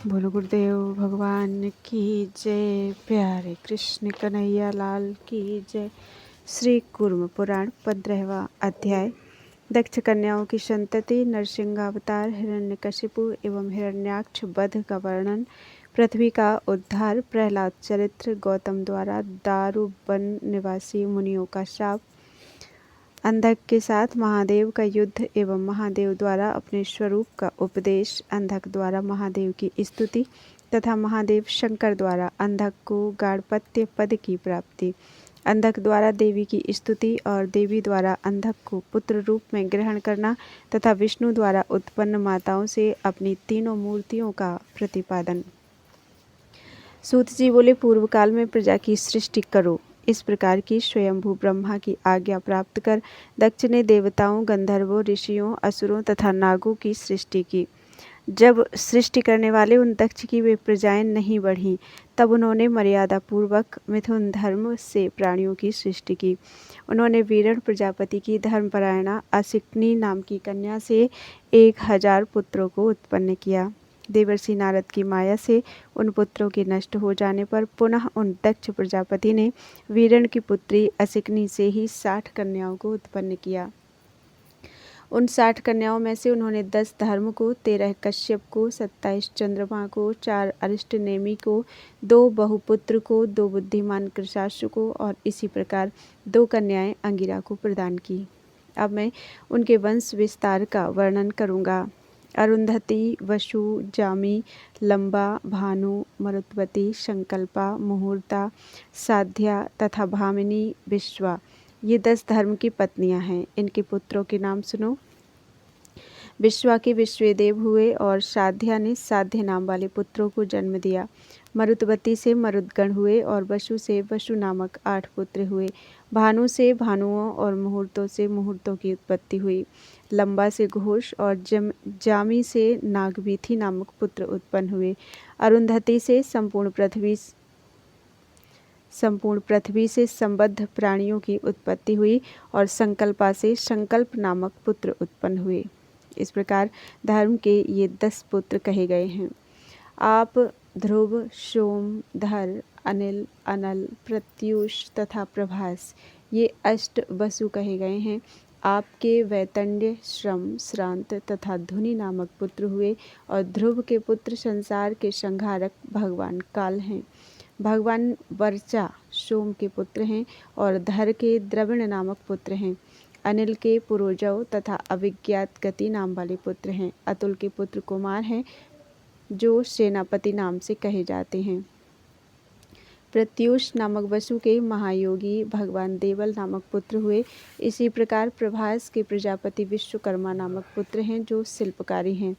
बोलो गुरुदेव भगवान की जय। प्यारे कृष्ण कन्हैया लाल की जय। श्री कूर्म पुराण 15वां अध्याय। दक्ष कन्याओं की संतति, नरसिंहावतार, हिरण्यकशिपु एवं हिरण्याक्ष वध का वर्णन, पृथ्वी का उद्धार, प्रहलाद चरित्र, गौतम द्वारा दारू वन निवासी मुनियों का शाप, अंधक के साथ महादेव का युद्ध एवं महादेव द्वारा अपने स्वरूप का उपदेश, अंधक द्वारा महादेव की स्तुति तथा महादेव शंकर द्वारा अंधक को गाढ़पत्य पद की प्राप्ति, अंधक द्वारा देवी की स्तुति और देवी द्वारा अंधक को पुत्र रूप में ग्रहण करना तथा विष्णु द्वारा उत्पन्न माताओं से अपनी तीनों मूर्तियों का प्रतिपादन। सूत जी बोले, पूर्व काल में प्रजा की सृष्टि करो। इस प्रकार की स्वयंभू ब्रह्मा की आज्ञा प्राप्त कर दक्ष ने देवताओं, गंधर्वों, ऋषियों, असुरों तथा नागों की सृष्टि की। जब सृष्टि करने वाले उन दक्ष की वे प्रजाएं नहीं बढ़ीं, तब उन्होंने मर्यादा पूर्वक मिथुन धर्म से प्राणियों की सृष्टि की। उन्होंने वीरण प्रजापति की धर्मपरायणा असिकनी नाम की कन्या से 1000 पुत्रों को उत्पन्न किया। देवर्षि नारद की माया से उन पुत्रों के नष्ट हो जाने पर पुनः उन दक्ष प्रजापति ने वीरण की पुत्री असिकनी से ही 60 कन्याओं को उत्पन्न किया। उन 60 कन्याओं में से उन्होंने 10 धर्म को, 13 कश्यप को, 27 चंद्रमा को, 4 अरिष्टनेमि को, 2 बहुपुत्र को, 2 बुद्धिमान कृशाश्व को और इसी प्रकार 2 कन्याएं अंगिरा को प्रदान की। अब मैं उनके वंश विस्तार का वर्णन करूँगा। अरुंधति, वसु, जामी, लंबा, भानु, मरुत्वती, संकल्पा, मुहूर्ता, साध्या तथा भामिनी, विश्वा, ये 10 धर्म की पत्नियां हैं। इनके पुत्रों के नाम सुनो। विश्वा के विश्वेदेव हुए और साध्या ने साध्य नाम वाले पुत्रों को जन्म दिया। मरुत्वती से मरुदगण हुए और वसु से वसु नामक 8 पुत्र हुए। भानु से भानुओं और मुहूर्तों से मुहूर्तों की उत्पत्ति हुई। लंबा से घोष और जामी से नागवीथी नामक पुत्र उत्पन्न हुए। अरुंधति से संपूर्ण पृथ्वी से संबद्ध प्राणियों की उत्पत्ति हुई और संकल्पा से संकल्प नामक पुत्र उत्पन्न हुए। इस प्रकार धर्म के ये 10 पुत्र कहे गए हैं। आप ध्रुव, सोम, धर, अनिल, अनल, प्रत्यूष तथा प्रभास, ये 8 वसु कहे गए हैं। आपके वैतंड्य, श्रम, श्रांत तथा धुनि नामक पुत्र हुए और ध्रुव के पुत्र संसार के संहारक भगवान काल हैं। भगवान वर्चा सोम के पुत्र हैं और धर के द्रविण नामक पुत्र हैं। अनिल के पुरोजव तथा अविज्ञात गति नाम वाले पुत्र हैं। अतुल के पुत्र कुमार हैं जो सेनापति नाम से कहे जाते हैं। प्रत्यूष नामक वसु के महायोगी भगवान देवल नामक पुत्र हुए। इसी प्रकार प्रभास के प्रजापति विश्वकर्मा नामक पुत्र हैं जो शिल्पकारी हैं।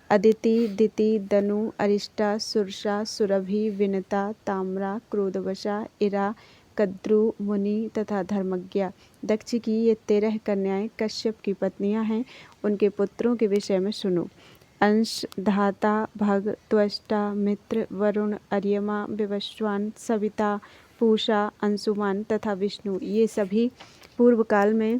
अदिति, दिति, दनु, अरिष्टा, सुरसा, सुरभि, विनता, ताम्रा, क्रोधवशा, इरा, कद्रु, मुनि तथा धर्मज्ञा, दक्ष की ये 13 कन्याएं कश्यप की पत्नियां हैं। उनके पुत्रों के विषय में सुनो। अंश, धाता, भग, त्वष्टा, मित्र, वरुण, अर्यमा, विवस्वान, सविता, पूषा, अंशुमान तथा विष्णु, ये सभी पूर्व काल में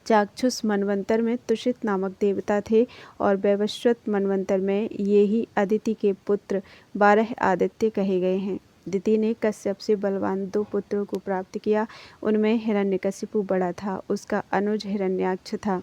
चाक्षुष मनवंतर में तुषित नामक देवता थे और वैवस्वत मनवंतर में ये ही अदिति के पुत्र 12 आदित्य कहे गए हैं। दिति ने कश्यप से बलवान 2 पुत्रों को प्राप्त किया। उनमें हिरण्यकशिपु बड़ा था, उसका अनुज हिरण्याक्ष था।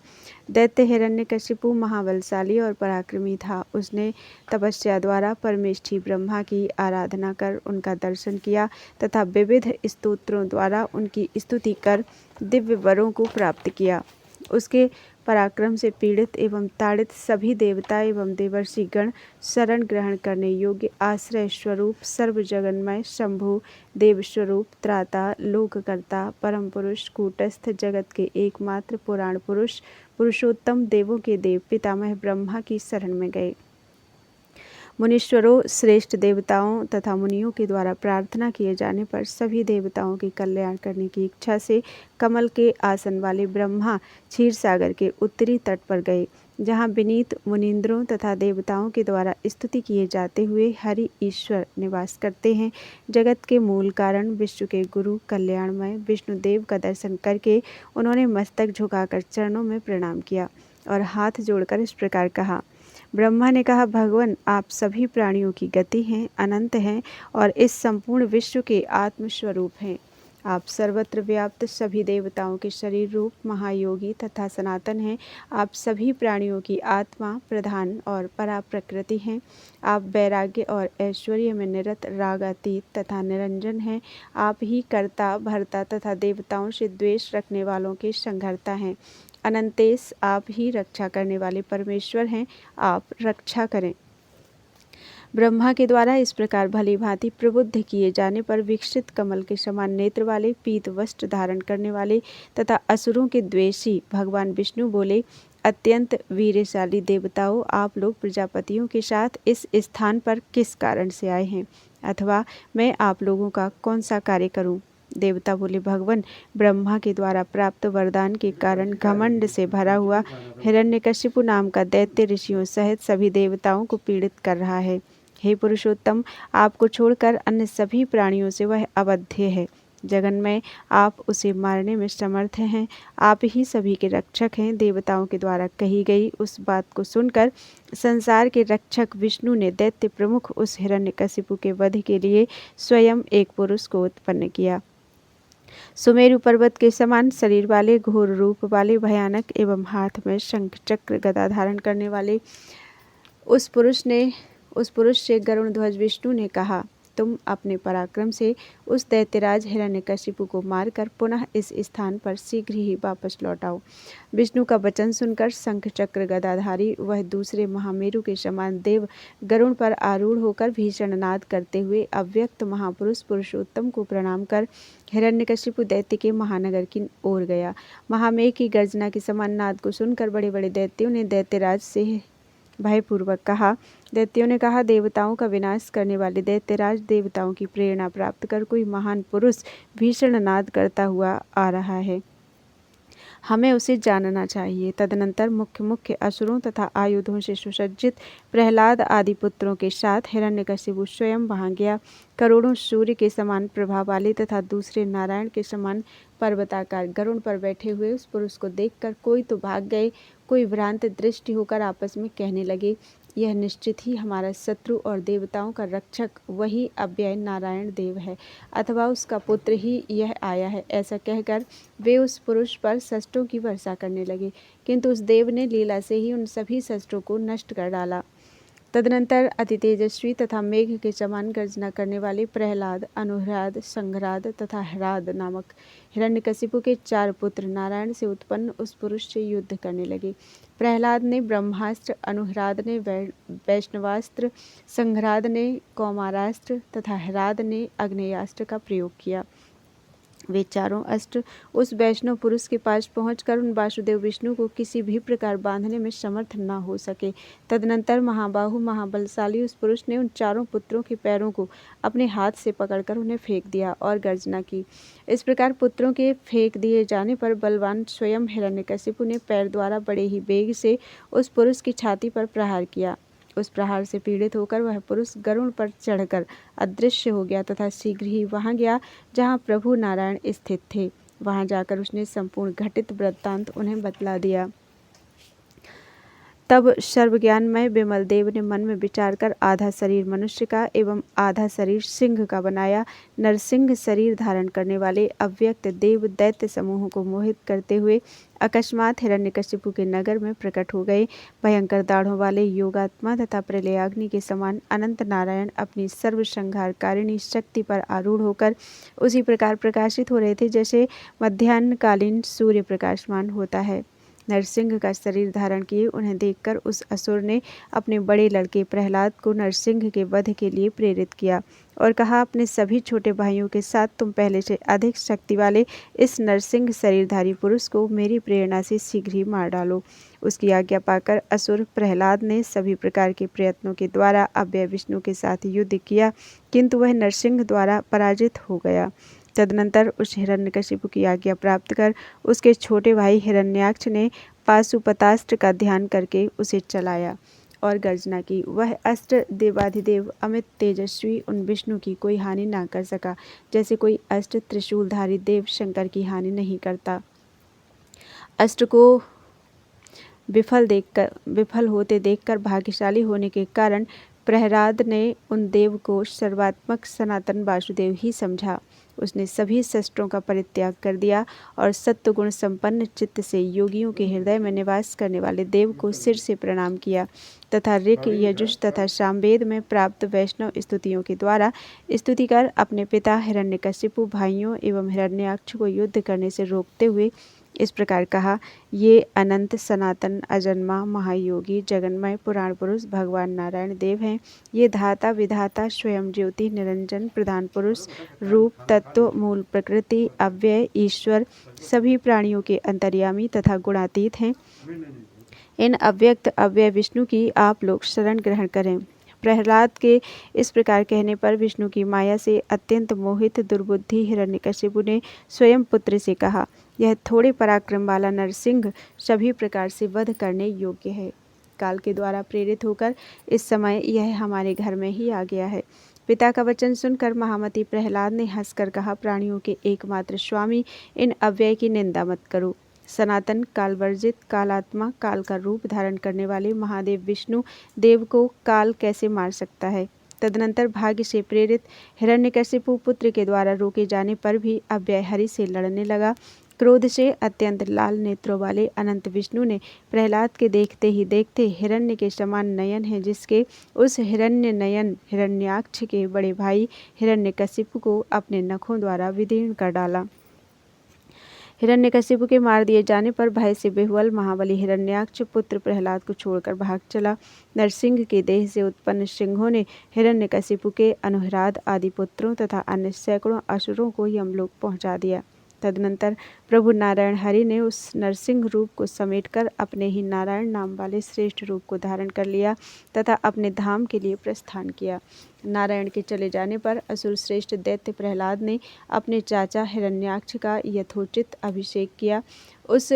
दैत्य हिरण्यकशिपु महाबलशाली और पराक्रमी था। उसने तपस्या द्वारा परमेष्ठी ब्रह्मा की आराधना कर उनका दर्शन किया तथा विविध स्तोत्रों द्वारा उनकी स्तुति कर दिव्य वरों को प्राप्त किया। उसके पराक्रम से पीड़ित एवं ताड़ित सभी देवता एवं देवर्षि गण शरण ग्रहण करने योग्य आश्रय स्वरूप सर्व जगन्मय शंभु देव स्वरूप त्राता लोककर्ता परम पुरुष कूटस्थ जगत के एकमात्र पुराण पुरुष पुरुषोत्तम देवों के देव पितामह ब्रह्मा की शरण में गए। मुनीश्वरों, श्रेष्ठ देवताओं तथा मुनियों के द्वारा प्रार्थना किए जाने पर सभी देवताओं के कल्याण करने की इच्छा से कमल के आसन वाले ब्रह्मा क्षीर सागर के उत्तरी तट पर गए, जहाँ विनीत मुनींद्रों तथा देवताओं के द्वारा स्तुति किए जाते हुए हरि ईश्वर निवास करते हैं। जगत के मूल कारण विश्व के गुरु कल्याणमय विष्णुदेव का दर्शन करके उन्होंने मस्तक झुकाकर चरणों में प्रणाम किया और हाथ जोड़कर इस प्रकार कहा। ब्रह्मा ने कहा, भगवान आप सभी प्राणियों की गति हैं, अनंत हैं और इस संपूर्ण विश्व के आत्मस्वरूप हैं। आप सर्वत्र व्याप्त सभी देवताओं के शरीर रूप महायोगी तथा सनातन हैं। आप सभी प्राणियों की आत्मा प्रधान और परा प्रकृति हैं। आप वैराग्य और ऐश्वर्य में निरत रागातीत तथा निरंजन हैं। आप ही कर्ता भर्ता तथा देवताओं से द्वेष रखने वालों के संहर्ता हैं। अनंतेश आप ही रक्षा करने वाले परमेश्वर हैं। आप रक्षा करें। ब्रह्मा के द्वारा इस प्रकार भली भांति प्रबुद्ध किए जाने पर विकसित कमल के समान नेत्र वाले, पीत वस्त्र धारण करने वाले तथा असुरों के द्वेषी भगवान विष्णु बोले, अत्यंत वीरशाली देवताओं, आप लोग प्रजापतियों के साथ इस स्थान पर किस कारण से आए हैं, अथवा मैं आप लोगों का कौन सा कार्य करूं? देवता बोले, भगवान ब्रह्मा के द्वारा प्राप्त वरदान के कारण घमंड से भरा हुआ हिरण्यकशिपु नाम का दैत्य ऋषियों सहित सभी देवताओं को पीड़ित कर रहा है। हे पुरुषोत्तम, आपको छोड़कर अन्य सभी प्राणियों से वह अवध्य है। जगन में आप उसे मारने में समर्थ हैं। आप ही सभी के रक्षक हैं। देवताओं के द्वारा कही गई उस बात को सुनकर संसार के रक्षक विष्णु ने दैत्य प्रमुख उस हिरण्यकशिपु के वध के लिए स्वयं एक पुरुष को उत्पन्न किया। सुमेरु पर्वत के समान शरीर वाले, घोर रूप वाले, भयानक एवं हाथ में शंख चक्र गदा धारण करने वाले उस पुरुष से गरुण ध्वज विष्णु ने कहा, तुम अपने पराक्रम से उस दैत्यराज हिरण्यकशिपु को मारकर पुनः इस स्थान पर शीघ्र ही वापस लौट आओ। विष्णु का वचन सुनकर शंख चक्र गदाधारी वह दूसरे महामेरु के समान देव गरुण पर आरूढ़ होकर भीषण नाद करते हुए अव्यक्त महापुरुष पुरुषोत्तम को प्रणाम कर हिरण्यकशिपु दैत्य के महानगर की ओर गया। महामेघ की गर्जना के समान नाद को सुनकर बड़े बड़े दैत्यों ने दैत्यराज से भयपूर्वक कहा। दैत्यों ने कहा, देवताओं का विनाश करने वाले दैत्यराज, देवताओं की प्रेरणा प्राप्त कर कोई महान पुरुष भीषण नाद करता हुआ आ रहा है, हमें उसे जानना चाहिए। तदनंतर मुख्य असुरों तथा आयुधों से सुसज्जित प्रहलाद आदि पुत्रों के साथ हिरण्यकशिपु स्वयं वहां गया। करोड़ों सूर्य के समान प्रभा वाले तथा दूसरे नारायण के समान पर्वताकार गरुड़ पर बैठे हुए उस पुरुष को देखकर कोई तो भाग गए, कोई भ्रांत दृष्टि होकर आपस में कहने लगे, यह निश्चित ही हमारा शत्रु और देवताओं का रक्षक वही अव्यय नारायण देव है, अथवा उसका पुत्र ही यह आया है। ऐसा कहकर वे उस पुरुष पर शस्त्रों की वर्षा करने लगे, किंतु उस देव ने लीला से ही उन सभी शस्त्रों को नष्ट कर डाला। तदनंतर अति तेजस्वी तथा मेघ के समान गर्जना करने वाले प्रहलाद, अनुह्राद, संघ्राद तथा ह्राद नामक हिरण्यकशिपु के 4 पुत्र नारायण से उत्पन्न उस पुरुष से युद्ध करने लगे। प्रहलाद ने ब्रह्मास्त्र, अनुह्राद ने वैष्णवास्त्र, संघ्राद ने कौमारास्त्र तथा ह्राद ने आग्नेयास्त्र का प्रयोग किया। वे चारों अस्त्र उस वैष्णव पुरुष के पास पहुंचकर उन वासुदेव विष्णु को किसी भी प्रकार बांधने में समर्थ न हो सके। तदनंतर महाबाहु महाबलशाली उस पुरुष ने उन चारों पुत्रों के पैरों को अपने हाथ से पकड़कर उन्हें फेंक दिया और गर्जना की। इस प्रकार पुत्रों के फेंक दिए जाने पर बलवान स्वयं हिरण्यकशिपु ने पैर द्वारा बड़े ही वेग से उस पुरुष की छाती पर प्रहार किया। उस प्रहार से पीड़ित होकर वह पुरुष गरुड़ पर चढ़कर अदृश्य हो गया तथा शीघ्र ही वहां गया जहां प्रभु नारायण स्थित थे। वहां जाकर उसने संपूर्ण घटित वृत्तांत उन्हें बतला दिया। तब सर्वज्ञानमय विमल देव ने मन में विचार कर आधा शरीर मनुष्य का एवं आधा शरीर सिंह का बनाया। नरसिंह शरीर धारण करने वाले अव्यक्त देव दैत्य समूह को मोहित करते हुए अकस्मात हिरण्यकशिपु के नगर में प्रकट हो गए। भयंकर दाढ़ों वाले योगात्मा तथा प्रलयाग्नि के समान अनंत नारायण अपनी सर्वसंहारकारिणी शक्ति पर आरूढ़ होकर उसी प्रकार प्रकाशित हो रहे थे जैसे मध्याह्नकालीन सूर्य प्रकाशमान होता है। नरसिंह का शरीर धारण किए उन्हें देखकर उस असुर ने अपने बड़े लड़के प्रहलाद को नरसिंह के वध के लिए प्रेरित किया और कहा, अपने सभी छोटे भाइयों के साथ तुम पहले से अधिक शक्ति वाले इस नरसिंह शरीरधारी पुरुष को मेरी प्रेरणा से शीघ्र ही मार डालो। उसकी आज्ञा पाकर असुर प्रहलाद ने सभी प्रकार के प्रयत्नों के द्वारा अव्यय विष्णु के साथ युद्ध किया, किंतु वह नरसिंह द्वारा पराजित हो गया। तदनंतर उस हिरण्यकशिपु की आज्ञा प्राप्त कर उसके छोटे भाई हिरण्याक्ष ने पाशुपतास्त्र का ध्यान करके उसे चलाया और गर्जना की। वह अस्त्र देवाधिदेव अमित तेजस्वी उन विष्णु की कोई हानि ना कर सका, जैसे कोई अस्त्र त्रिशूलधारी देव शंकर की हानि नहीं करता। अस्त्र को विफल होते देखकर भाग्यशाली होने के कारण प्रहलाद ने उन देव को सर्वात्मक सनातन वासुदेव ही समझा। उसने सभी शस्त्रों का परित्याग कर दिया और सत्वगुण संपन्न चित्त से योगियों के हृदय में निवास करने वाले देव को सिर से प्रणाम किया तथा ऋक, यजुष तथा सामवेद में प्राप्त वैष्णव स्तुतियों के द्वारा स्तुति कर अपने पिता हिरण्यकशिपु भाइयों एवं हिरण्याक्ष को युद्ध करने से रोकते हुए इस प्रकार कहा, ये अनंत सनातन अजन्मा महायोगी जगन्मय पुराण पुरुष भगवान नारायण देव हैं। ये धाता विधाता स्वयं ज्योति निरंजन प्रधान पुरुष रूप तत्व मूल प्रकृति अव्यय ईश्वर सभी प्राणियों के अंतर्यामी तथा गुणातीत हैं। इन अव्यक्त अव्यय विष्णु की आप लोग शरण ग्रहण करें। प्रहलाद के इस प्रकार कहने पर विष्णु की माया से अत्यंत मोहित दुर्बुद्धि हिरण्यकशिपु ने स्वयं पुत्र से कहा, यह थोड़े पराक्रम वाला नरसिंह सभी प्रकार से वध करने योग्य है। काल के द्वारा प्रेरित होकर इस समय यह हमारे घर में ही आ गया है। पिता का वचन सुनकर महामती प्रहलाद ने हंसकर कहा, प्राणियों के एकमात्र स्वामी इन अव्यय की निंदा मत करो। सनातन कालवर्जित कालात्मा काल का रूप धारण करने वाले महादेव विष्णु देव को काल कैसे मार सकता है। तदनंतर भाग्य से प्रेरित हिरण्यकशिपु पुत्र के द्वारा रोके जाने पर भी अव्यय हरि से लड़ने लगा। क्रोध से अत्यंत लाल नेत्रों वाले अनंत विष्णु ने प्रहलाद के देखते ही देखते हिरण्य के समान नयन है जिसके उस हिरण्य नयन हिरण्याक्ष के बड़े भाई हिरण्यकशिपु को अपने नखों द्वारा विदीर्ण कर डाला। हिरण्यकशिपु के मार दिए जाने पर भय से बेहुल महाबली हिरण्याक्ष पुत्र प्रहलाद को छोड़कर भाग चला। नरसिंह के देह से उत्पन्न सिंहों ने हिरण्यकशिपु के अनुहराद आदि पुत्रों तथा अन्य सैकड़ों असुरों को यमलोक पहुंचा दिया। तदनंतर प्रभु नारायण हरि ने उस नरसिंह रूप को समेटकर अपने ही नारायण नाम वाले श्रेष्ठ रूप को धारण कर लिया तथा अपने धाम के लिए प्रस्थान किया। नारायण के चले जाने पर असुर श्रेष्ठ दैत्य प्रहलाद ने अपने चाचा हिरण्याक्ष का यथोचित अभिषेक किया। उस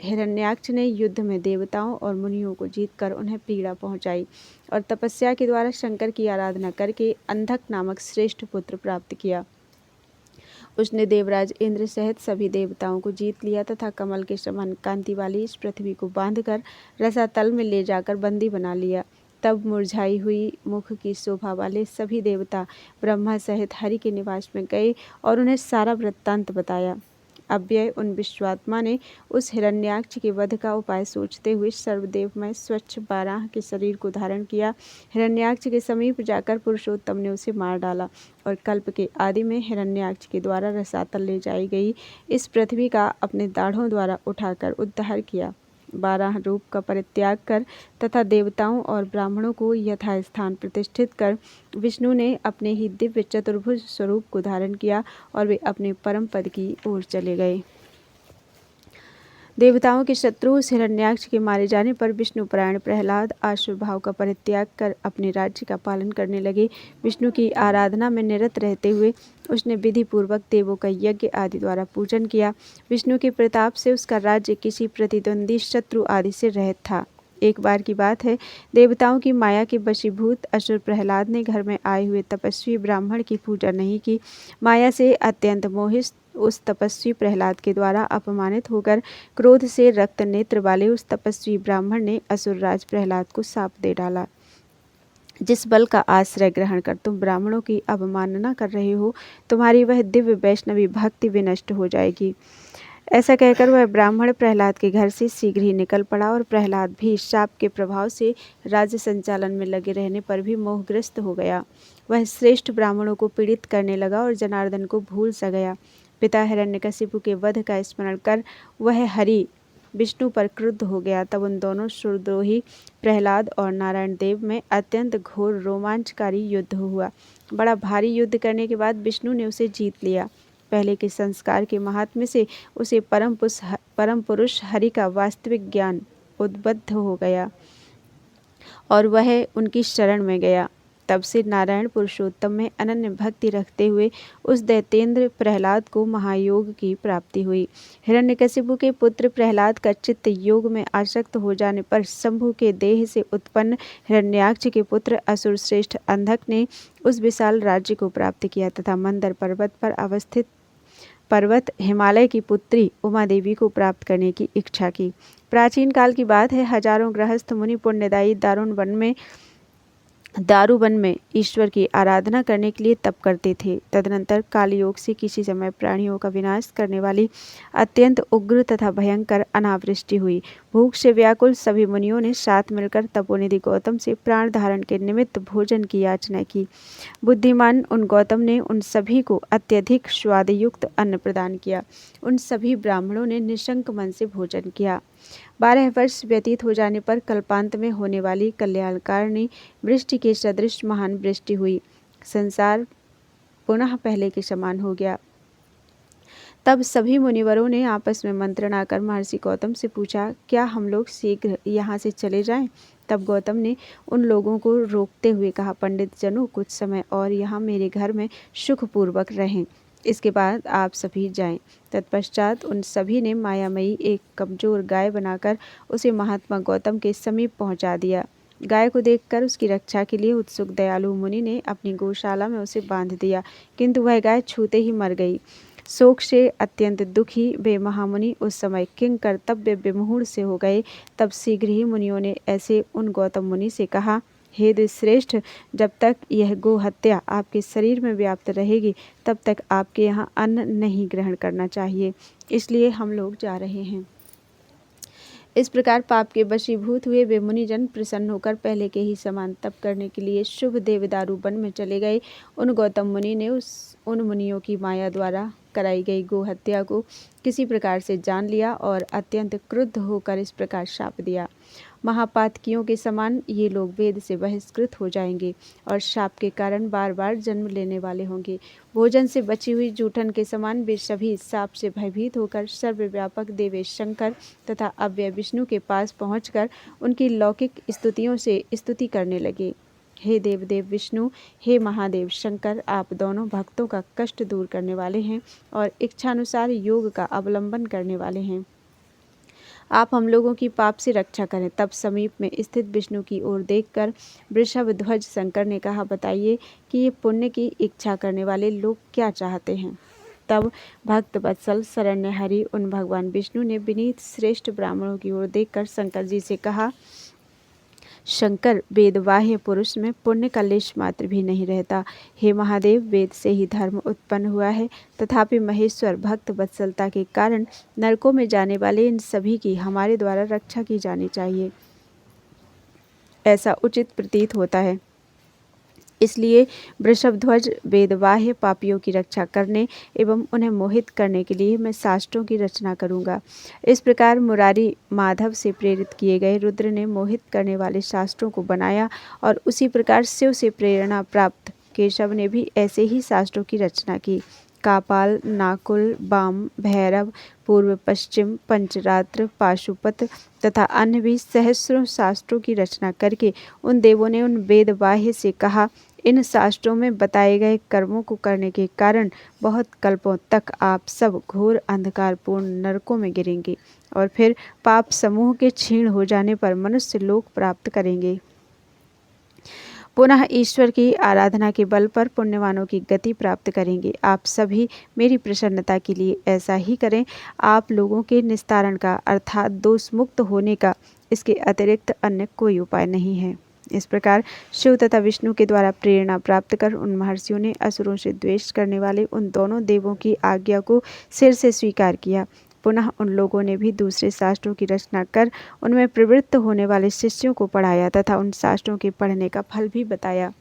हिरण्याक्ष ने युद्ध में देवताओं और मुनियों को जीतकर उन्हें पीड़ा पहुंचाई और तपस्या के द्वारा शंकर की आराधना करके अंधक नामक श्रेष्ठ पुत्र प्राप्त किया। उसने देवराज इंद्र सहित सभी देवताओं को जीत लिया तथा कमल के समान कांति वाली इस पृथ्वी को बांधकर रसातल में ले जाकर बंदी बना लिया। तब मुरझाई हुई मुख की शोभा वाले सभी देवता ब्रह्मा सहित हरि के निवास में गए और उन्हें सारा वृत्तांत बताया। अव्यय उन विश्वात्मा ने उस हिरण्याक्ष के वध का उपाय सोचते हुए सर्वदेवमय स्वच्छ बाराह के शरीर को धारण किया। हिरण्याक्ष के समीप जाकर पुरुषोत्तम ने उसे मार डाला और कल्प के आदि में हिरण्याक्ष के द्वारा रसातल ले जाई गई इस पृथ्वी का अपने दाढ़ों द्वारा उठाकर उद्धार किया। बारह रूप का परित्याग कर तथा देवताओं और ब्राह्मणों को यथास्थान प्रतिष्ठित कर विष्णु ने अपने ही दिव्य चतुर्भुज स्वरूप को धारण किया और वे अपने परम पद की ओर चले गए। देवताओं के शत्रु हिरण्याक्ष के मारे जाने पर विष्णु परायण प्रहलाद आसुर भाव का परित्याग कर अपने राज्य का पालन करने लगे। विष्णु की आराधना में निरत रहते हुए उसने विधि पूर्वक देवों का यज्ञ आदि द्वारा पूजन किया। विष्णु के प्रताप से उसका राज्य किसी प्रतिद्वंदी शत्रु आदि से रहित था। एक बार की बात है, देवताओं की माया के वशीभूत असुर प्रहलाद ने घर में आए हुए तपस्वी ब्राह्मण की पूजा नहीं की। माया से अत्यंत मोहित उस तपस्वी प्रहलाद के द्वारा अपमानित होकर क्रोध से रक्त नेत्र वाले उस तपस्वी ब्राह्मण ने असुरराज प्रहलाद को शाप दे डाला। जिस बल का आश्रय ग्रहण कर तुम ब्राह्मणों की अवमानना कर रहे हो, तुम्हारी वह दिव्य वैष्णवी भक्ति विनष्ट हो जाएगी। ऐसा कहकर वह ब्राह्मण प्रहलाद के घर से शीघ्र ही निकल पड़ा और प्रहलाद भी शाप के प्रभाव से राज्य संचालन में लगे रहने पर भी मोहग्रस्त हो गया। वह श्रेष्ठ ब्राह्मणों को पीड़ित करने लगा और जनार्दन को भूल सा गया। पिता हिरण्यकशिपु के वध का स्मरण कर वह हरि विष्णु पर क्रुद्ध हो गया। तब उन दोनों सुरद्रोही प्रहलाद और नारायण देव में अत्यंत घोर रोमांचकारी युद्ध हुआ। बड़ा भारी युद्ध करने के बाद विष्णु ने उसे जीत लिया। पहले के संस्कार के महात्म्य से उसे परम पुरुष हरि का वास्तविक ज्ञान उद्बुद्ध हो गया और वह उनकी शरण में गया। तब से नारायण पुरुषोत्तम में अनन्य भक्ति रखते हुए उस दैतेंद्र प्रहलाद को महायोग की प्राप्ति हुई। हिरण्यकशिपु के पुत्र प्रहलाद का चित्त योग में आसक्त हो जाने पर शंभु के देह से उत्पन्न हिरण्याक्ष के पुत्र असुर श्रेष्ठ अंधक ने उस विशाल राज्य को प्राप्त किया तथा मंदर पर्वत पर अवस्थित पर्वत हिमालय की पुत्री उमा देवी को प्राप्त करने की इच्छा की। प्राचीन काल की बात है, हजारों गृहस्थ मुनि पुण्यदायी दारूवन में ईश्वर की आराधना करने के लिए तप करते थे। तदनंतर कालयोग से किसी समय प्राणियों का विनाश करने वाली अत्यंत उग्र तथा भयंकर अनावृष्टि हुई। भूख से व्याकुल सभी मुनियों ने साथ मिलकर तपोनिधि गौतम से प्राण धारण के निमित्त भोजन की याचना की। बुद्धिमान उन गौतम ने उन सभी को अत्यधिक स्वादयुक्त अन्न प्रदान किया। उन सभी ब्राह्मणों ने निशंक मन से भोजन किया। 12 वर्ष व्यतीत हो जाने पर कल्पांत में होने वाली कल्याणकारिणी वृष्टि के सदृश महान वृष्टि हुई। संसार पुनः पहले के समान हो गया। तब सभी मुनिवरों ने आपस में मंत्रणा कर महर्षि गौतम से पूछा, क्या हम लोग शीघ्र यहाँ से चले जाएं? तब गौतम ने उन लोगों को रोकते हुए कहा, पंडित जनों, कुछ समय और यहाँ मेरे घर में सुखपूर्वक रहें, इसके बाद आप सभी जाएं। तत्पश्चात उन सभी ने मायामयी एक कमजोर गाय बनाकर उसे महात्मा गौतम के समीप पहुंचा दिया। गाय को देखकर उसकी रक्षा के लिए उत्सुक दयालु मुनि ने अपनी गौशाला में उसे बांध दिया, किंतु वह गाय छूते ही मर गई। शोक से अत्यंत दुखी वे महामुनि उस समय किंग कर्तव्य विमूढ़ से हो गए। तब शीघ्र ही मुनियों ने ऐसे उन गौतम मुनि से कहा, हे द्विश्रेष्ठ, जब तक यह गो हत्या आपके शरीर में व्याप्त रहेगी तब तक आपके यहाँ अन्न नहीं ग्रहण करना चाहिए, इसलिए हम लोग जा रहे हैं। इस प्रकार पाप के वशीभूत हुए वे मुनिजन प्रसन्न होकर पहले के ही समान तप करने के लिए शुभ देवदारू वन में चले गए। उन गौतम मुनि ने उन मुनियों की माया द्वारा कराई गई गो हत्या को किसी प्रकार से जान लिया और अत्यंत क्रुद्ध होकर इस प्रकार शाप दिया, महापातकियों के समान ये लोग वेद से बहिष्कृत हो जाएंगे और शाप के कारण बार बार जन्म लेने वाले होंगे। भोजन से बची हुई जूठन के समान वे सभी शाप से भयभीत होकर सर्वव्यापक देवेश शंकर तथा अव्यय विष्णु के पास पहुंचकर उनकी लौकिक स्तुतियों से स्तुति करने लगे। हे देवदेव विष्णु, हे महादेव शंकर, आप दोनों भक्तों का कष्ट दूर करने वाले हैं और इच्छानुसार योग का अवलंबन करने वाले हैं। आप हम लोगों की पाप से रक्षा करें। तब समीप में स्थित विष्णु की ओर देखकर वृषभ ध्वज शंकर ने कहा, बताइए कि ये पुण्य की इच्छा करने वाले लोग क्या चाहते हैं। तब भक्त वत्सल शरण्य हरि उन भगवान विष्णु ने विनीत श्रेष्ठ ब्राह्मणों की ओर देखकर शंकर जी से कहा, शंकर, वेदवाह्य पुरुष में पुण्य का लेश मात्र भी नहीं रहता। हे महादेव, वेद से ही धर्म उत्पन्न हुआ है, तथापि महेश्वर भक्त वत्सलता के कारण नरकों में जाने वाले इन सभी की हमारे द्वारा रक्षा की जानी चाहिए, ऐसा उचित प्रतीत होता है। इसलिए वृषभध्वज वेदवाह्य पापियों की रक्षा करने एवं उन्हें मोहित करने के लिए मैं शास्त्रों की रचना करूंगा। इस प्रकार मुरारी माधव से प्रेरित किए गए रुद्र ने मोहित करने वाले शास्त्रों को बनाया और उसी प्रकार शिव से प्रेरणा प्राप्त केशव ने भी ऐसे ही शास्त्रों की रचना की। कापाल, नाकुल, बाम, भैरव, पूर्व पश्चिम, पंचरात्र, पाशुपत तथा अन्य भी सहस्रों शास्त्रों की रचना करके उन देवों ने उन वेदवाह्य से कहा, इन शास्त्रों में बताए गए कर्मों को करने के कारण बहुत कल्पों तक आप सब घोर अंधकारपूर्ण नरकों में गिरेंगे और फिर पाप समूह के क्षीण हो जाने पर मनुष्य लोक प्राप्त करेंगे। पुनः ईश्वर की आराधना के बल पर पुण्यवानों की गति प्राप्त करेंगे। आप सभी मेरी प्रसन्नता के लिए ऐसा ही करें। आप लोगों के निस्तारण का अर्थात दोष मुक्त होने का इसके अतिरिक्त अन्य कोई उपाय नहीं है। इस प्रकार शिव तथा विष्णु के द्वारा प्रेरणा प्राप्त कर उन महर्षियों ने असुरों से द्वेष करने वाले उन दोनों देवों की आज्ञा को सिर से स्वीकार किया। पुनः उन लोगों ने भी दूसरे शास्त्रों की रचना कर उनमें प्रवृत्त होने वाले शिष्यों को पढ़ाया तथा उन शास्त्रों के पढ़ने का फल भी बताया।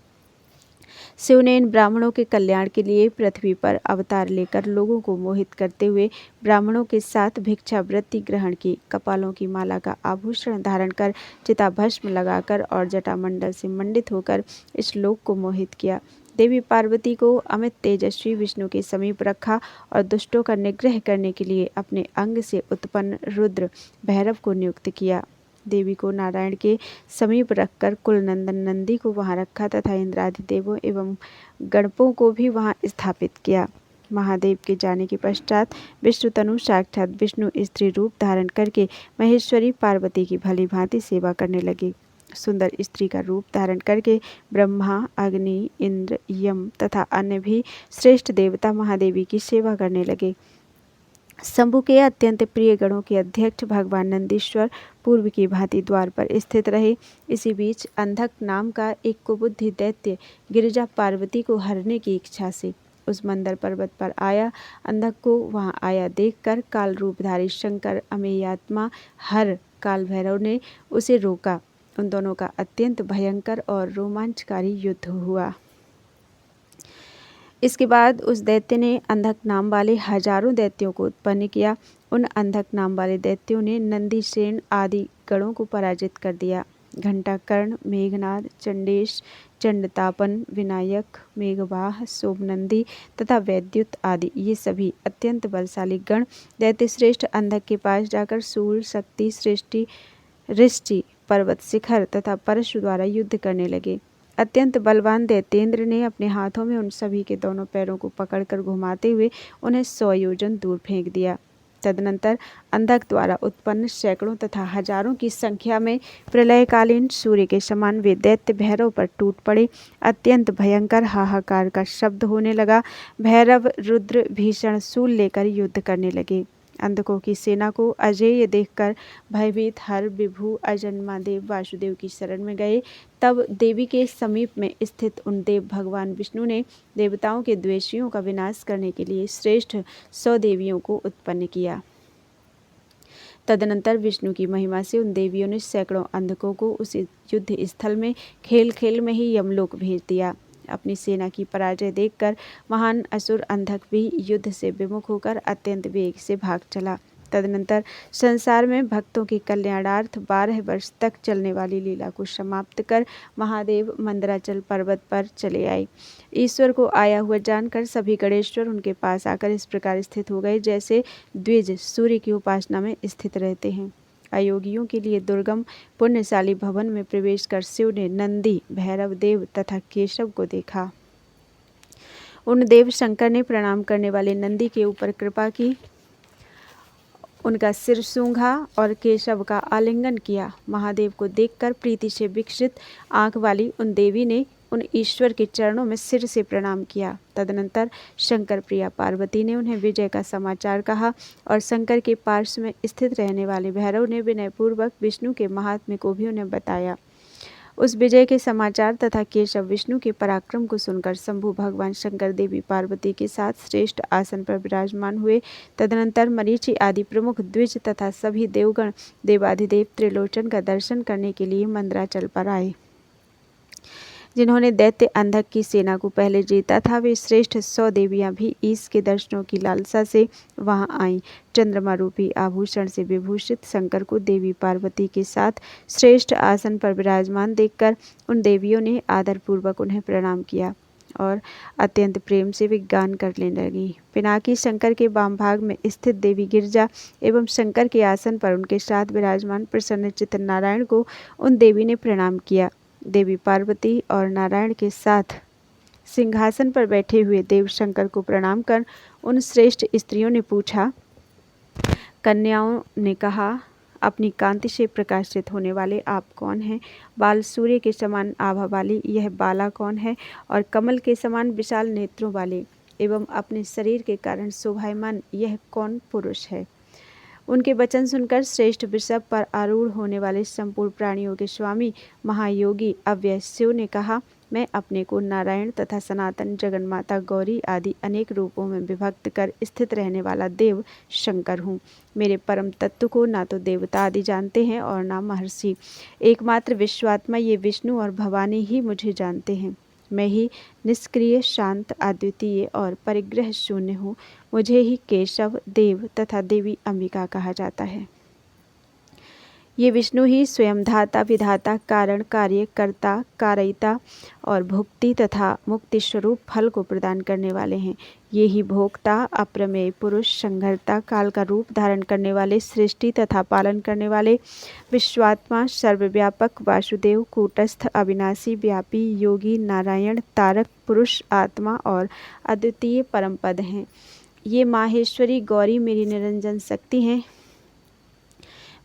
शिव ने इन ब्राह्मणों के कल्याण के लिए पृथ्वी पर अवतार लेकर लोगों को मोहित करते हुए ब्राह्मणों के साथ भिक्षावृत्ति ग्रहण की, कपालों की माला का आभूषण धारण कर, चिताभस्म लगाकर और जटामंडल से मंडित होकर इस लोक को मोहित किया। देवी पार्वती को अमित तेजस्वी विष्णु के समीप रखा और दुष्टों का निग्रह करने के लिए अपने अंग से उत्पन्न रुद्र भैरव को नियुक्त किया। देवी को नारायण के समीप रखकर कुलनंदन नंदी को वहां रखा तथा इंद्रादि देवों एवं गणपों को भी वहां स्थापित किया। महादेव के जाने के पश्चात विष्णुतनु साक्षात विष्णु स्त्री रूप धारण करके महेश्वरी पार्वती की भली भांति सेवा करने लगे। सुंदर स्त्री का रूप धारण करके ब्रह्मा, अग्नि, इंद्र, यम तथा अन्य भी श्रेष्ठ देवता महादेवी की सेवा करने लगे। शंभु के अत्यंत प्रिय गणों के अध्यक्ष भगवान नंदीश्वर पूर्व की भांति द्वार पर स्थित रहे। इसी बीच अंधक नाम का एक कुबुद्धि दैत्य गिरिजा पार्वती को हरने की इच्छा से उस मंदर पर्वत पर आया। अंधक को वहां आया देखकर काल रूपधारी शंकर अमेयात्मा हर काल भैरव ने उसे रोका। उन दोनों का अत्यंत भयंकर और रोमांचकारी युद्ध हुआ। इसके बाद उस दैत्य ने अंधक नाम वाले हजारों दैत्यों को उत्पन्न किया। उन अंधक नाम वाले दैत्यों ने नंदीसेन आदि गणों को पराजित कर दिया। घंटाकर्ण, मेघनाद, चंडेश, चंडतापन, विनायक, मेघवाह, सोमनंदी तथा वैद्युत आदि ये सभी अत्यंत बलशाली गण दैत्य श्रेष्ठ अंधक के पास जाकर सूल, शक्ति, सृष्टि, ऋष्टि, पर्वत शिखर तथा परशु द्वारा युद्ध करने लगे। अत्यंत बलवान दैत्येंद्र ने अपने हाथों में उन सभी के दोनों पैरों को पकड़कर घुमाते हुए उन्हें 100 योजन दूर फेंक दिया। तदनंतर अंधक द्वारा उत्पन्न सैकड़ों तथा हजारों की संख्या में प्रलयकालीन सूर्य के समान वे दैत्य भैरव पर टूट पड़े। अत्यंत भयंकर हाहाकार का शब्द होने लगा। भैरव रुद्र भीषण शूल लेकर युद्ध करने लगे। अंधकों की सेना को अजेय देखकर भयभीत हर विभु अजन्मा देव वासुदेव की शरण में गए। तब देवी के समीप में स्थित उन देव भगवान विष्णु ने देवताओं के द्वेषियों का विनाश करने के लिए श्रेष्ठ 100 देवियों को उत्पन्न किया। तदनंतर विष्णु की महिमा से उन देवियों ने सैकड़ों अंधकों को उस युद्ध स्थल में खेल खेल में ही यमलोक भेज दिया। अपनी सेना की पराजय देखकर महान असुर अंधक भी युद्ध से विमुख होकर अत्यंत वेग से भाग चला। तदनंतर संसार में भक्तों के कल्याणार्थ 12 वर्ष तक चलने वाली लीला को समाप्त कर महादेव मंदराचल पर्वत पर चले आए। ईश्वर को आया हुआ जानकर सभी गणेश्वर उनके पास आकर इस प्रकार स्थित हो गए जैसे द्विज सूर्य की उपासना में स्थित रहते हैं। अयोगियों के लिए दुर्गम पुण्यशाली भवन में प्रवेश कर शिव ने नंदी, भैरव देव तथा केशव को देखा। उन देव शंकर ने प्रणाम करने वाले नंदी के ऊपर कृपा की, उनका सिर सूंघा और केशव का आलिंगन किया। महादेव को देखकर प्रीति से विकसित आंख वाली उन देवी ने उन ईश्वर के चरणों में सिर से प्रणाम किया। तदनंतर शंकर प्रिया पार्वती ने उन्हें विजय का समाचार कहा और शंकर के पार्श्व में स्थित रहने वाले भैरव ने विनयपूर्वक विष्णु के महात्म्य को भी उन्हें बताया। उस विजय के समाचार तथा केशव विष्णु के पराक्रम को सुनकर शंभु भगवान शंकर देवी पार्वती के साथ श्रेष्ठ आसन पर विराजमान हुए। तदनंतर मरीचि आदि प्रमुख द्विज तथा सभी देवगण देवाधिदेव त्रिलोचन का दर्शन करने के लिए मंदराचल पर आए। जिन्होंने दैत्य अंधक की सेना को पहले जीता था वे श्रेष्ठ 100 देवियां भी ईश के दर्शनों की लालसा से वहां आईं। चंद्रमा रूपी आभूषण से विभूषित शंकर को देवी पार्वती के साथ श्रेष्ठ आसन पर विराजमान देखकर उन देवियों ने आदरपूर्वक उन्हें प्रणाम किया और अत्यंत प्रेम से वे गान करने लगी। पिनाकी शंकर के वाम भाग में स्थित देवी गिरिजा एवं शंकर के आसन पर उनके साथ विराजमान प्रसन्नचित्त नारायण को उन देवी ने प्रणाम किया। देवी पार्वती और नारायण के साथ सिंहासन पर बैठे हुए देव शंकर को प्रणाम कर उन श्रेष्ठ स्त्रियों ने पूछा। कन्याओं ने कहा, अपनी कांति से प्रकाशित होने वाले आप कौन हैं? बाल सूर्य के समान आभा वाली यह बाला कौन है? और कमल के समान विशाल नेत्रों वाले एवं अपने शरीर के कारण शोभायमान यह कौन पुरुष है? उनके वचन सुनकर श्रेष्ठ वृषभ पर आरूढ़ होने वाले संपूर्ण प्राणियों के स्वामी महायोगी अव्यय शिव ने कहा, मैं अपने को नारायण तथा सनातन जगन्माता गौरी आदि अनेक रूपों में विभक्त कर स्थित रहने वाला देव शंकर हूँ। मेरे परम तत्व को ना तो देवता आदि जानते हैं और ना महर्षि। एकमात्र विश्वात्मा ये विष्णु और भवानी ही मुझे जानते हैं। मैं ही निष्क्रिय, शांत, अद्वितीय और परिग्रह शून्य हूँ। मुझे ही केशव, देव तथा देवी अंबिका कहा जाता है। ये विष्णु ही स्वयं धाता, विधाता, कारण, कार्य, कर्ता, कारयिता और भुक्ति तथा मुक्ति स्वरूप फल को प्रदान करने वाले हैं। ये ही भोक्ता, अप्रमेय पुरुष, संघर्ता, काल का रूप धारण करने वाले, सृष्टि तथा पालन करने वाले, विश्वात्मा, सर्वव्यापक, वासुदेव, कूटस्थ, अविनाशी, व्यापी, योगी, नारायण, तारक, पुरुष, आत्मा और अद्वितीय परम पद हैं। ये माहेश्वरी गौरी मेरी निरंजन शक्ति हैं।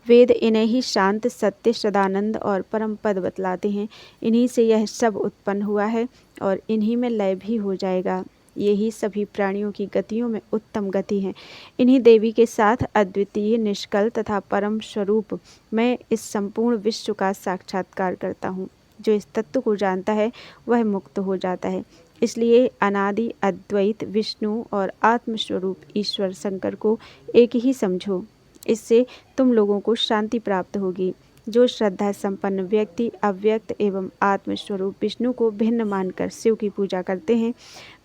वेद इन्हें ही शांत, सत्य, सदानंद और परम पद बतलाते हैं। इन्हीं से यह सब उत्पन्न हुआ है और इन्हीं में लय भी हो जाएगा। यही सभी प्राणियों की गतियों में उत्तम गति है। इन्हीं देवी के साथ अद्वितीय, निष्कल तथा परम स्वरूप मैं इस संपूर्ण विश्व का साक्षात्कार करता हूँ। जो इस तत्व को जानता है वह मुक्त हो जाता है। इसलिए अनादि अद्वैत विष्णु और आत्मस्वरूप ईश्वर शंकर को एक ही समझो। इससे तुम लोगों को शांति प्राप्त होगी। जो श्रद्धा संपन्न व्यक्ति अव्यक्त एवं आत्मस्वरूप विष्णु को भिन्न मानकर शिव की पूजा करते हैं,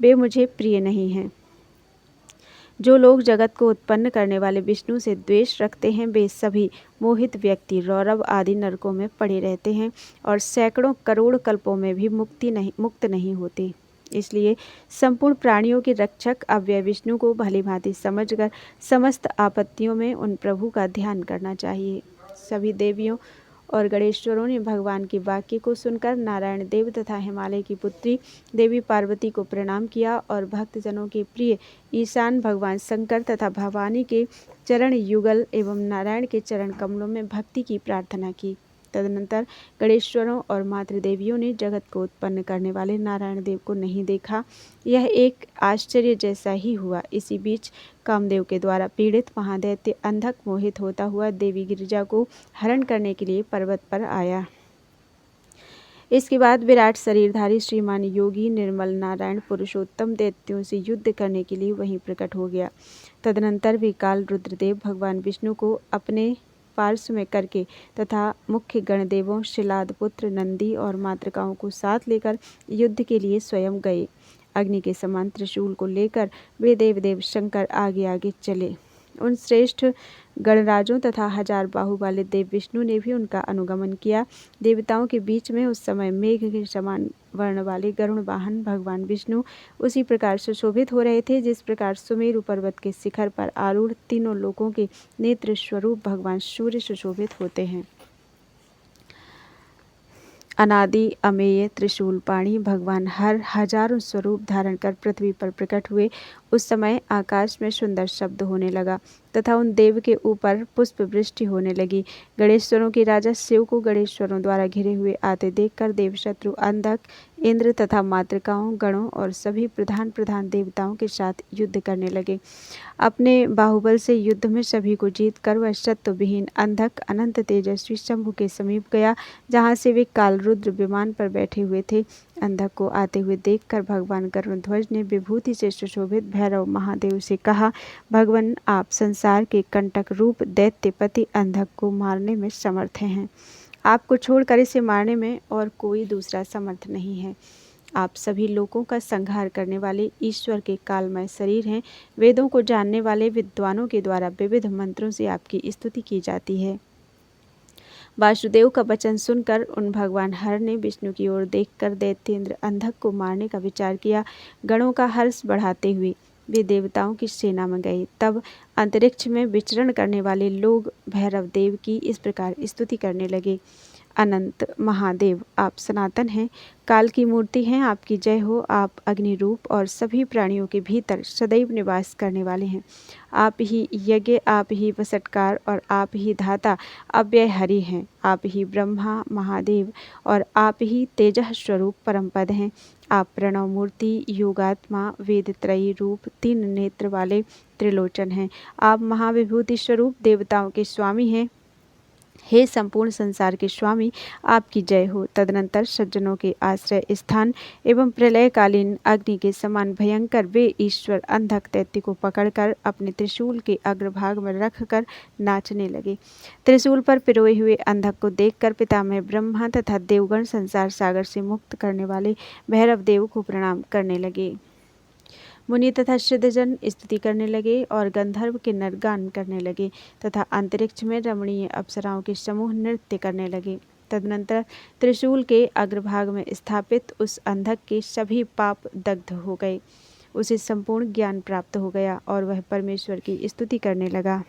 वे मुझे प्रिय नहीं हैं। जो लोग जगत को उत्पन्न करने वाले विष्णु से द्वेष रखते हैं, वे सभी मोहित व्यक्ति रौरव आदि नरकों में पड़े रहते हैं और सैकड़ों करोड़ कल्पों में भी मुक्त नहीं होते। इसलिए संपूर्ण प्राणियों के रक्षक अव्यय विष्णु को भली भांति समझकर समस्त आपत्तियों में उन प्रभु का ध्यान करना चाहिए। सभी देवियों और गणेश्वरों ने भगवान के वाक्य को सुनकर नारायण देव तथा हिमालय की पुत्री देवी पार्वती को प्रणाम किया और भक्तजनों के प्रिय ईशान भगवान शंकर तथा भवानी के चरण युगल एवं नारायण के चरण कमलों में भक्ति की प्रार्थना की। तदनंतर गणेश्वरों और मातृदेवियों ने जगत को उत्पन्न करने वाले नारायण देव को नहीं देखा। यह एक आश्चर्य जैसा ही हुआ। इसी बीच कामदेव के द्वारा पीड़ित महादैत्य अंधक मोहित होता हुआ देवी गिरिजा को हरण करने के लिए पर्वत पर आया। इसके बाद विराट शरीरधारी श्रीमान योगी निर्मल नारायण पुरुषोत्तम दैत्यों से युद्ध करने के लिए वहीं प्रकट हो गया। तदनंतर वे काल रुद्रदेव भगवान विष्णु को अपने पार्श्व में करके तथा मुख्य गणदेवों शिलाद पुत्र नंदी और मातृकाओं को साथ लेकर युद्ध के लिए स्वयं गए। अग्नि के समान त्रिशूल को लेकर वे देवदेव शंकर आगे आगे चले। उन श्रेष्ठ गणराजों तथा हजार बाहु वाले देव विष्णु ने भी उनका अनुगमन किया। देवताओं के बीच में उस समय मेघ के समान वर्ण वाले गरुण वाहन भगवान विष्णु उसी प्रकार सुशोभित हो रहे थे जिस प्रकार सुमेरु पर्वत के शिखर पर आरूढ़ तीनों लोकों के नेत्र स्वरूप भगवान सूर्य सुशोभित होते हैं। अनादि अमेय त्रिशूल पाणी भगवान हर हजारों स्वरूप धारण कर पृथ्वी पर प्रकट हुए। उस समय आकाश में सुंदर शब्द होने लगा तथा उन देव के ऊपर पुष्प वृष्टि होने लगी। गणेश्वरों के राजा शिव को गणेश्वरों द्वारा घिरे हुए आते देखकर देवशत्रु अंधक इंद्र तथा मातृकाओं गणों और सभी प्रधान प्रधान देवताओं के साथ युद्ध करने लगे। अपने बाहुबल से युद्ध में सभी को जीतकर वह शत्रु विहीन अंधक अनंत तेजस्वी शंभु के समीप गया, जहाँ से वे काल रुद्र विमान पर बैठे हुए थे। अंधक को आते हुए देखकर भगवान गरुड़ध्वज ने विभूति से सुशोभित भैरव महादेव से कहा, भगवान आप संसार के कंटक रूप दैत्यपति अंधक को मारने में समर्थ हैं। आपको छोड़कर इसे मारने में और कोई दूसरा समर्थ नहीं है। आप सभी लोगों का संहार करने वाले ईश्वर के कालमय शरीर हैं। वेदों को जानने वाले विद्वानों के द्वारा विविध मंत्रों से आपकी स्तुति की जाती है। वासुदेव का वचन सुनकर उन भगवान हर ने विष्णु की ओर देखकर दैत्येंद्र अंधक को मारने का विचार किया। गणों का हर्ष बढ़ाते हुए वे देवताओं की सेना में गए। तब अंतरिक्ष में विचरण करने वाले लोग भैरव देव की इस प्रकार स्तुति करने लगे, अनंत महादेव आप सनातन हैं, काल की मूर्ति हैं, आपकी जय हो। आप अग्नि रूप और सभी प्राणियों के भीतर सदैव निवास करने वाले हैं। आप ही यज्ञ, आप ही वसटकार और आप ही धाता अव्यय हरि हैं। आप ही ब्रह्मा महादेव और आप ही तेजः स्वरूप परमपद हैं। आप प्रणव मूर्ति योगात्मा वेद त्रयी रूप तीन नेत्र वाले त्रिलोचन हैं। आप महाविभूति स्वरूप देवताओं के स्वामी हैं। हे संपूर्ण संसार के स्वामी आपकी जय हो। तदनंतर सज्जनों के आश्रय स्थान एवं प्रलयकालीन अग्नि के समान भयंकर वे ईश्वर अंधक दैत्य को पकड़कर अपने त्रिशूल के अग्रभाग में रखकर नाचने लगे। त्रिशूल पर पिरोए हुए अंधक को देखकर पितामह ब्रह्मा तथा देवगण संसार सागर से मुक्त करने वाले भैरव देव को प्रणाम करने लगे। मुनि तथा सिद्धजन स्तुति करने लगे और गंधर्व के नर गान करने लगे तथा अंतरिक्ष में रमणीय अप्सराओं के समूह नृत्य करने लगे। तदनंतर त्रिशूल के अग्रभाग में स्थापित उस अंधक के सभी पाप दग्ध हो गए। उसे संपूर्ण ज्ञान प्राप्त हो गया और वह परमेश्वर की स्तुति करने लगा।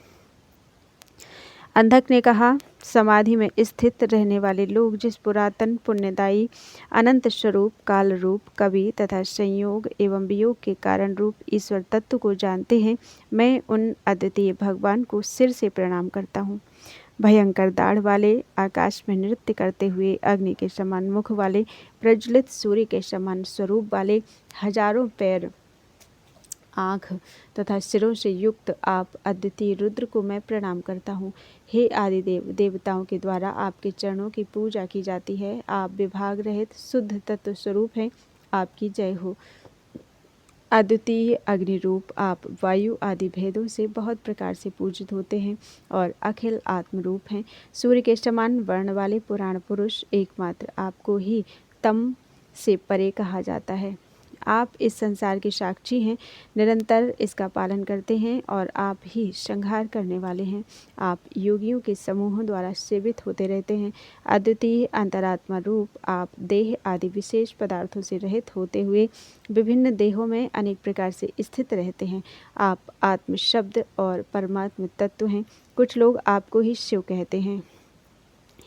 अंधक ने कहा, समाधि में स्थित रहने वाले लोग जिस पुरातन पुण्यदायी अनंत स्वरूप काल रूप कवि तथा संयोग एवं वियोग के कारण रूप ईश्वर तत्व को जानते हैं, मैं उन अद्वितीय भगवान को सिर से प्रणाम करता हूँ। भयंकर दाढ़ वाले, आकाश में नृत्य करते हुए, अग्नि के समान मुख वाले, प्रज्वलित सूर्य के समान स्वरूप वाले, हजारों पैर आँख तथा सिरों से युक्त आप अद्वितीय रुद्र को मैं प्रणाम करता हूँ। हे आदिदेव, देवताओं के द्वारा आपके चरणों की पूजा की जाती है। आप विभाग रहित शुद्ध तत्व स्वरूप हैं, आपकी जय हो। अद्वितीय अग्नि रूप आप वायु आदि भेदों से बहुत प्रकार से पूजित होते हैं और अखिल आत्म रूप हैं। सूर्य के समान वर्ण वाले पुराण पुरुष एकमात्र आपको ही तम से परे कहा जाता है। आप इस संसार के साक्षी हैं, निरंतर इसका पालन करते हैं और आप ही संहार करने वाले हैं। आप योगियों के समूहों द्वारा सेवित होते रहते हैं। अद्वितीय अंतरात्मा रूप आप देह आदि विशेष पदार्थों से रहित होते हुए विभिन्न देहों में अनेक प्रकार से स्थित रहते हैं। आप आत्म शब्द और परमात्म तत्व हैं। कुछ लोग आपको ही शिव कहते हैं।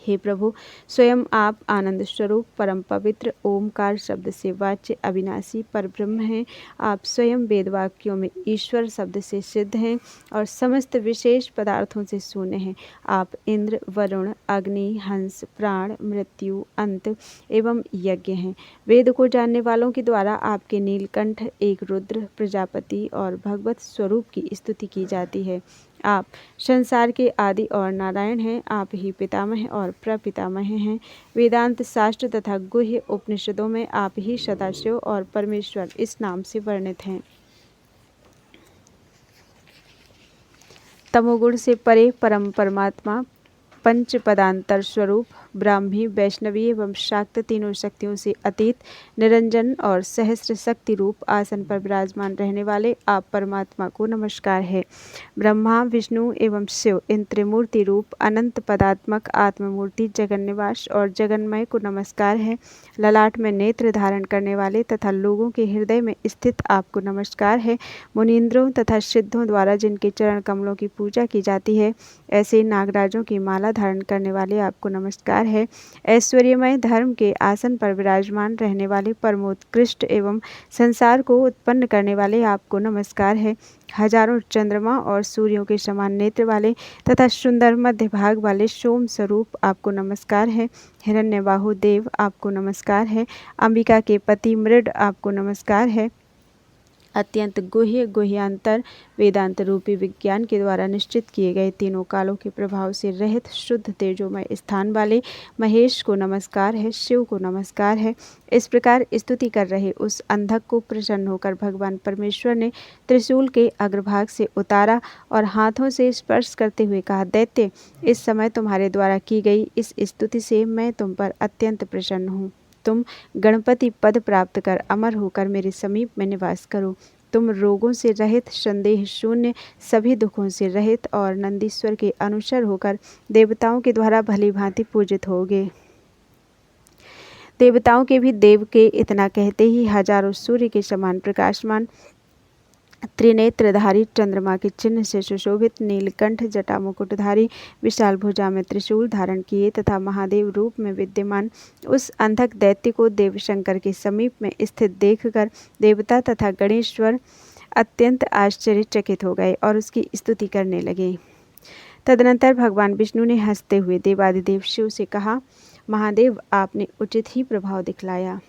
हे प्रभु, स्वयं आप आनंद स्वरूप परम पवित्र ओमकार शब्द से वाच्य अविनाशी परब्रह्म हैं। आप स्वयं वेद वाक्यों में ईश्वर शब्द से सिद्ध हैं और समस्त विशेष पदार्थों से शून्य हैं। आप इंद्र, वरुण, अग्नि, हंस, प्राण, मृत्यु, अंत एवं यज्ञ हैं। वेद को जानने वालों के द्वारा आपके नीलकंठ, एक रुद्र, प्रजापति और भगवत स्वरूप की स्तुति की जाती है। आप संसार के आदि और नारायण हैं। आप ही पितामह और प्रपितामह हैं। वेदांत शास्त्र तथा गुह्य उपनिषदों में आप ही सदाशिव और परमेश्वर इस नाम से वर्णित हैं। तमोगुण से परे परम परमात्मा, पंच पदांतर स्वरूप, ब्राह्मी, वैष्णवी एवं शाक्त तीनों शक्तियों से अतीत, निरंजन और सहस्र शक्ति रूप आसन पर विराजमान रहने वाले आप परमात्मा को नमस्कार है। ब्रह्मा, विष्णु एवं शिव इन त्रिमूर्ति रूप अनंत पदात्मक आत्ममूर्ति जगन्निवास और जगन्मय को नमस्कार है। ललाट में नेत्र धारण करने वाले तथा लोगों के हृदय में स्थित आपको नमस्कार है। मुनींद्रों तथा सिद्धों द्वारा जिनके चरण कमलों की पूजा की जाती है, ऐसे नागराजों की माला धारण करने वाले आपको नमस्कार है। ऐश्वर्यमय धर्म के आसन पर विराजमान रहने वाले परमोत्कृष्ट एवं संसार को उत्पन्न करने वाले आपको नमस्कार है। हजारों चंद्रमा और सूर्यों के समान नेत्र वाले तथा सुंदर मध्य भाग वाले सोम स्वरूप आपको नमस्कार है। हिरण्यबाहु देव आपको नमस्कार है। अंबिका के पति मृड आपको नमस्कार है। अत्यंत गुह्य गुह्यांतर वेदांत रूपी विज्ञान के द्वारा निश्चित किए गए तीनों कालों के प्रभाव से रहित शुद्ध तेजोमय स्थान वाले महेश को नमस्कार है। शिव को नमस्कार है। इस प्रकार स्तुति कर रहे उस अंधक को प्रसन्न होकर भगवान परमेश्वर ने त्रिशूल के अग्रभाग से उतारा और हाथों से स्पर्श करते हुए कहा, दैत्य, इस समय तुम्हारे द्वारा की गई इस स्तुति से मैं तुम पर अत्यंत प्रसन्न हूँ। तुम गणपति पद प्राप्त कर अमर होकर मेरे समीप में निवास करो। तुम रोगों से रहित, संदेह शून्य, सभी दुखों से रहित और नंदीश्वर के अनुसर होकर देवताओं के द्वारा भली भांति पूजित होगे। देवताओं के भी देव के इतना कहते ही हजारों सूर्य के समान प्रकाशमान, त्रिनेत्रधारी, चंद्रमा के चिन्ह से सुशोभित, नीलकंठ, जटा मुकुटधारी, विशाल भुजा में त्रिशूल धारण किए तथा महादेव रूप में विद्यमान उस अंधक दैत्य को देवशंकर के समीप में स्थित देखकर देवता तथा गणेश्वर अत्यंत आश्चर्यचकित हो गए और उसकी स्तुति करने लगे। तदनंतर भगवान विष्णु ने हंसते हुए देवादिदेव शिव से कहा, महादेव, आपने उचित ही प्रभाव दिखलाया।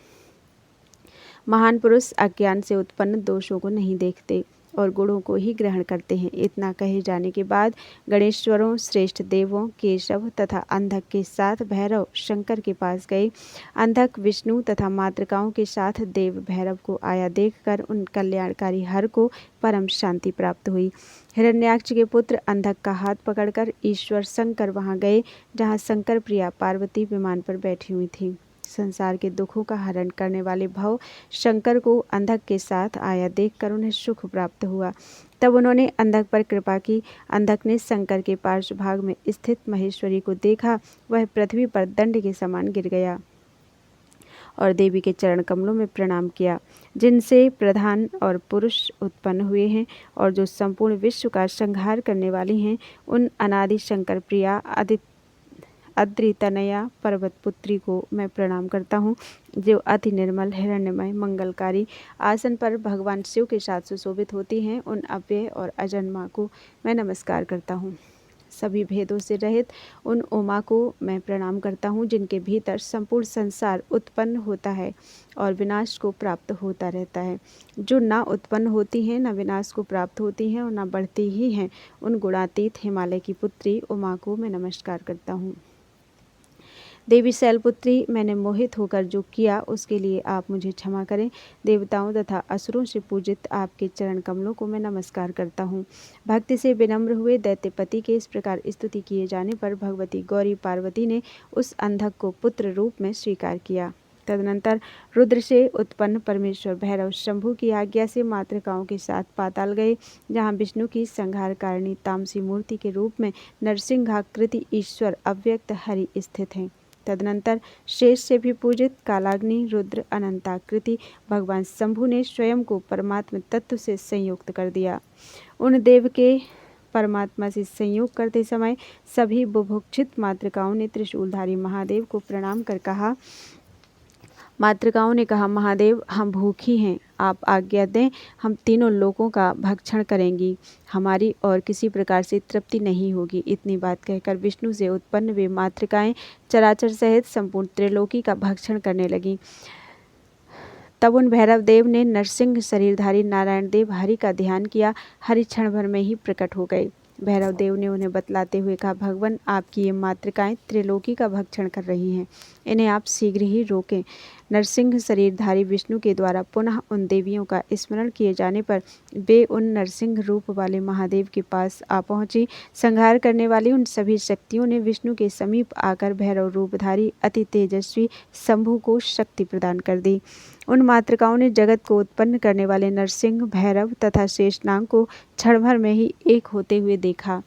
महान पुरुष अज्ञान से उत्पन्न दोषों को नहीं देखते और गुणों को ही ग्रहण करते हैं। इतना कहे जाने के बाद गणेश्वरों, श्रेष्ठ देवों, केशव तथा अंधक के साथ भैरव शंकर के पास गए। अंधक विष्णु तथा मातृकाओं के साथ देव भैरव को आया देखकर उन कल्याणकारी हर को परम शांति प्राप्त हुई। हिरण्याक्ष के पुत्र अंधक का हाथ पकड़कर ईश्वर शंकर वहां गए जहां शंकर प्रिया पार्वती विमान पर बैठी हुई थी। संसार के दुखों का हरण करने वाले भव शंकर को अंधक के साथ आया देखकर उन्हें सुख प्राप्त हुआ। तब उन्होंने अंधक पर कृपा की। अंधक ने शंकर के पार्श्व भाग में स्थित महेश्वरी को देखा। वह पृथ्वी पर दंड के समान गिर गया और देवी के चरण कमलों में प्रणाम किया, जिनसे प्रधान और पुरुष उत्पन्न हुए हैं और जो संपूर्ण विश्व का संहार करने वाली हैं। उन अनादि शंकर प्रिया अद्रितनया पर्वत पुत्री को मैं प्रणाम करता हूँ, जो अति निर्मल, हिरण्यमय, मंगलकारी आसन पर भगवान शिव के साथ सुशोभित होती हैं। उन अव्यय और अजन्मा को मैं नमस्कार करता हूँ। सभी भेदों से रहित उन उमा को मैं प्रणाम करता हूँ जिनके भीतर संपूर्ण संसार उत्पन्न होता है और विनाश को प्राप्त होता रहता है, जो ना उत्पन्न होती हैं न विनाश को प्राप्त होती हैं और न बढ़ती ही हैं। उन गुणातीत हिमालय की पुत्री उमा को मैं नमस्कार करता हूँ। देवी शैलपुत्री, मैंने मोहित होकर जो किया उसके लिए आप मुझे क्षमा करें। देवताओं तथा असुरों से पूजित आपके चरण कमलों को मैं नमस्कार करता हूँ। भक्ति से विनम्र हुए दैत्यपति के इस प्रकार स्तुति किए जाने पर भगवती गौरी पार्वती ने उस अंधक को पुत्र रूप में स्वीकार किया। तदनंतर रुद्र से उत्पन्न परमेश्वर भैरव शंभु की आज्ञा से मातृकाओं के साथ पाताल गए, जहाँ विष्णु की संहारकारिणी तामसी मूर्ति के रूप में नरसिंहाकृति ईश्वर अव्यक्त हरि स्थित हैं। तदनंतर शेष से भी पूजित कालाग्नि रुद्र अनंताकृति भगवान शंभु ने स्वयं को परमात्मा तत्व से संयुक्त कर दिया। उन देव के परमात्मा से संयोग करते समय सभी बुभुक्षित मातृकाओं ने त्रिशूलधारी महादेव को प्रणाम कर कहा, मातृकाओं ने कहा, महादेव हम भूखी हैं, आप आज्ञा दें, हम तीनों लोकों का भक्षण करेंगी, हमारी और किसी प्रकार से तृप्ति नहीं होगी। इतनी बात कहकर विष्णु से उत्पन्न वे मातृकाएं चराचर सहित संपूर्ण त्रिलोकी का भक्षण करने लगीं। तब उन भैरव देव ने नरसिंह शरीरधारी नारायण देव हरि का ध्यान किया। हरि क्षण भर में ही प्रकट हो गए। भैरव देव ने उन्हें बतलाते हुए कहा, भगवान आपकी ये मातृकाएं त्रिलोकी का भक्षण कर रही हैं, इन्हें आप शीघ्र ही रोकें। नरसिंह शरीरधारी विष्णु के द्वारा पुनः उन देवियों का स्मरण किए जाने पर वे उन नरसिंह रूप वाले महादेव के पास आ पहुंची। संहार करने वाली उन सभी शक्तियों ने विष्णु के समीप आकर भैरव रूपधारी अति तेजस्वी शंभु को शक्ति प्रदान कर दी। उन मातृकाओं ने जगत को उत्पन्न करने वाले नरसिंह, भैरव तथा शेषनाग को क्षण भर में ही एक होते हुए देखा।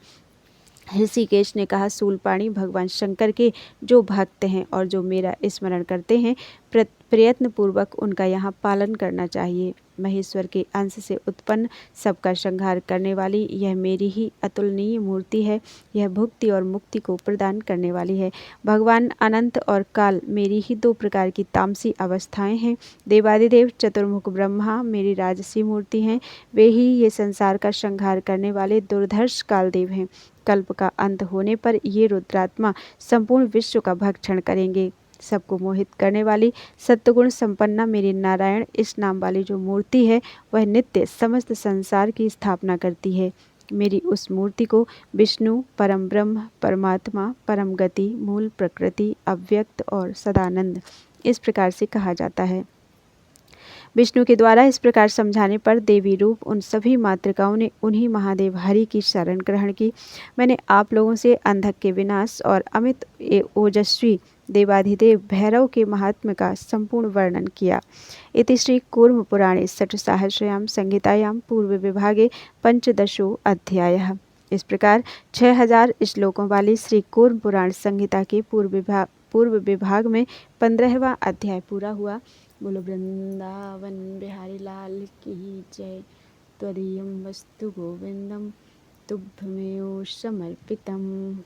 ऋषिकेश ने कहा, शूलपाणी भगवान शंकर के जो भक्त हैं और जो मेरा स्मरण करते हैं, प्रयत्न पूर्वक उनका यहाँ पालन करना चाहिए। महेश्वर के अंश से उत्पन्न सबका संहार करने वाली यह मेरी ही अतुलनीय मूर्ति है। यह भुक्ति और मुक्ति को प्रदान करने वाली है। भगवान अनंत और काल मेरी ही दो प्रकार की तामसी अवस्थाएं हैं। देवादिदेव चतुर्मुख ब्रह्मा मेरी राजसी मूर्ति हैं। वे ही ये संसार का संहार करने वाले दुर्धर्ष कालदेव हैं। कल्प का अंत होने पर ये रुद्रात्मा संपूर्ण विश्व का भक्षण करेंगे। सबको मोहित करने वाली सत्वगुण संपन्ना मेरी नारायण इस नाम वाली जो मूर्ति है, वह नित्य समस्त संसार की स्थापना करती है। मेरी उस मूर्ति को विष्णु, परम ब्रह्म, परमात्मा, परम गति, मूल प्रकृति, अव्यक्त और सदानंद इस प्रकार से कहा जाता है। विष्णु के द्वारा इस प्रकार समझाने पर देवी रूप उन सभी मातृकाओं ने उन्हीं महादेव हरि की शरण ग्रहण की। मैंने आप लोगों से अंधक के विनाश और अमित ओजस्वी देवाधिदेव भैरव के महात्म्य का संपूर्ण वर्णन किया। इति श्री कूर्म पुराणे षट्सहस्रयां संहितायां पूर्व विभागे पंचदशो अध्यायः। इस प्रकार 6000 श्लोकों वाली श्री कूर्म पुराण संहिता के पूर्व विभाग में 15वां अध्याय पूरा हुआ। बोलो वृंदावन बिहारी लाल की जय। त्वदीयं वस्तु गोविंदम तुभ्यमेव समर्पितम्।